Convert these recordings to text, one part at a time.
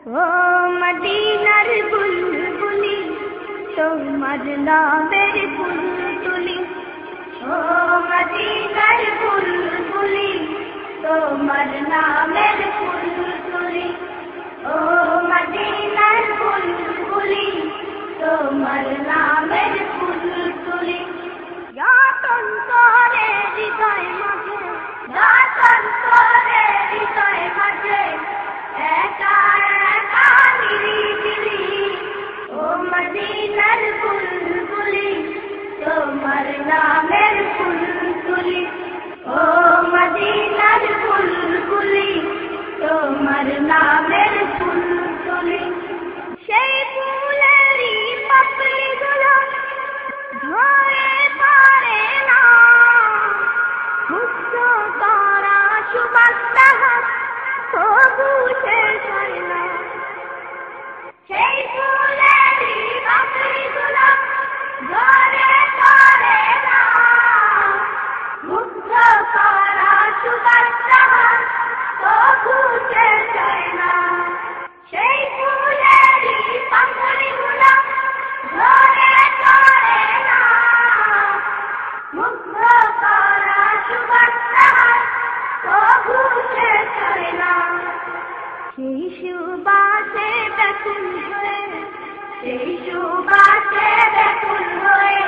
ও মদিনার বুলবুলি তোমার নামের ফুল তুলি, ও মদিনার বুলবুলি তোমার নামের ফুল তুলি, ও মদিনার বুলবুলি তোমার নামের ফুল তুলি। যতন করে হৃদয় মাঝে, যতন করে হৃদয় মাঝে একা একা নিরিবিলি, ও মদিনার বুলবুলি তোমার নামের ফুল তুলি, ও মদিনার বুলবুলি তোমার নামের ফুল তুলি। সেই ফুলেরই পাপড়িগুলো ধরে পারে না মুক্ত করা সুবাস তাহার তবু শেষ হয় না। সেই ফুলেরই পাপড়িগুলো ধরে পারে না মুক্ত করা সুবাস তাহার তবু শেষ হয় না। সেই ফুলেরই পাপড়িগুলো ধরে পারে না মুগ্ধ করা সুবাস তাহার তবু শেষ হয় না। সেই সুবাসে ব্যাকুল হয়ে, সেই সুবাসে ব্যাকুল হয়ে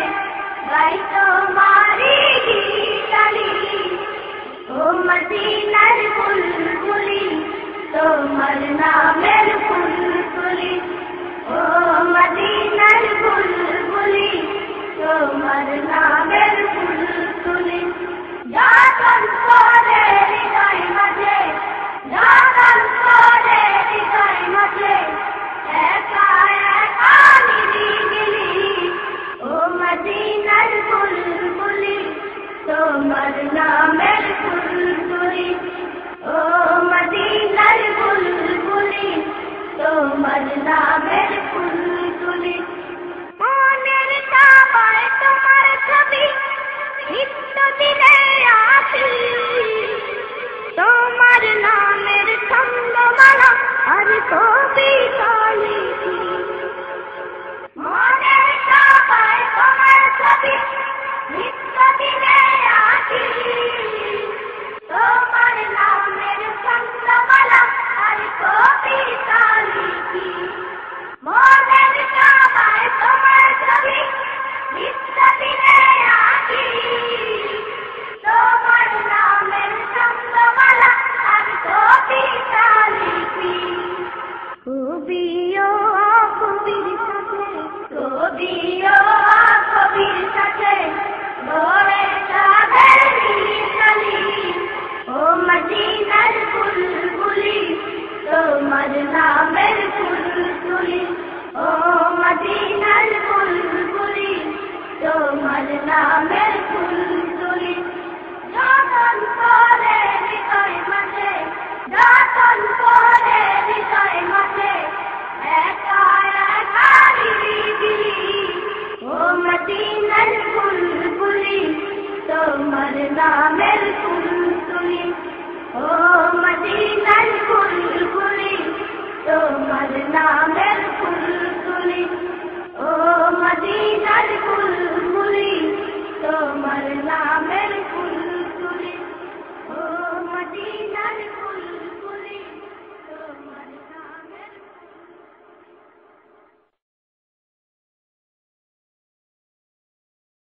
গাই তোমারি গীতালি, ও মদিনার বুলবুলি তোমার নামের ফুল তুলি, ও মদিনার বুলবুলি তোমার নামের ফুল তুলি। যতন করে হৃদয় মাঝে, যতন করে হৃদয় মাঝে একা একা নিরিবিলি, ও মদিনার বুলবুলি তোমার নামের ফুল তুলি, ও মদিনার বুলবুলি তোমার নামের ফুল তুলি। মনের চাওয়ায় তোমার ছবি নিত্য দিনে আসি, তোমার নামের ছন্দমালা আর কবিতা লিখি। মনের চাওয়ায় তোমার ছবি নিত্য দিনে আসি, তোমার নামের ছন্দমালা আর কবিতা লিখি। মনের চাওয়ায় তোমার ছবি নিত্য দিনে আসি, তোমার নামের ছন্দমালা আর কবিতা লিখি। কবিও কবির সাথে, কবিও কবির সাথে গড়ে সাধের মিতালি, ও মদিনার বুলবুলি তোমার নামের ফুল তুলি, ও মদিনার বুলবুলি তোমার নামের ফুল তুলি। যতন করে হৃদয় মাঝে, যতন করে হৃদয় মাঝে একা একা নিরিবিলি, ও মদিনার বুলবুলি তোমার নামের ফুল তুলি, ও মদিনার বুলবুলি তোমার নামের ফুল তুলি, ও মদিনার